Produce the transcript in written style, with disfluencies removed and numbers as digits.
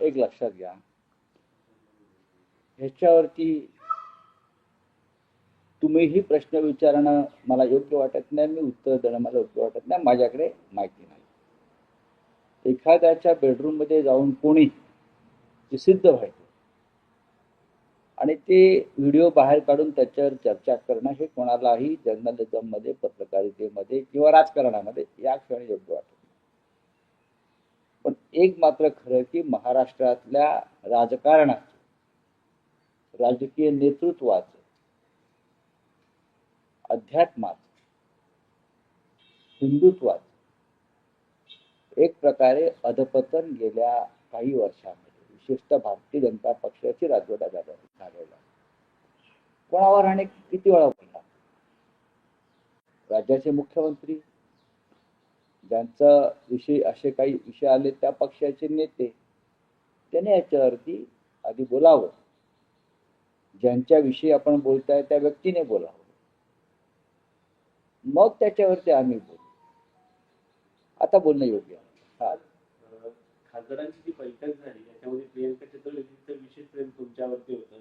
एक लक्षात घ्या, ह्याच्यावरती तुम्हीही प्रश्न विचारणं मला योग्य वाटत नाही, मी उत्तर देणं मला योग्य वाटत नाही, माझ्याकडे माहिती नाही. एखाद्याच्या बेडरूम मध्ये जाऊन कोणी ते सिद्ध व्हायचं आणि ते व्हिडिओ बाहेर काढून त्याच्यावर चर्चा करणं हे कोणालाही जर्नलिझम मध्ये, पत्रकारितेमध्ये किंवा राजकारणामध्ये या क्षणी योग्य वाटत नाही. पण एक मात्र खरं की महाराष्ट्रातल्या राजकारणाचं, राजकीय नेतृत्वाचं, अध्यात्माचं, हिंदुत्वाचं एक प्रकारे अधपतन गेल्या काही वर्षांमध्ये, विशेषतः भारतीय जनता पक्षाची राजवट झालेला. कोणावर आणि किती वेळा बोलला? राज्याचे मुख्यमंत्री, ज्यांचा विषय असे काही विषय आले त्या पक्षाचे नेते, त्याने याच्यावरती आधी बोलावं. ज्यांच्याविषयी आपण बोलताय त्या व्यक्तीने बोलावं, मग त्याच्यावरती आम्ही बोलू. आता बोलणं योग्य आहे. खासदारांची जी बैठक झाली त्याच्यामध्ये प्रियंका चतुर्वेदीचं विशेष प्रेम तुमच्यावरती होतं,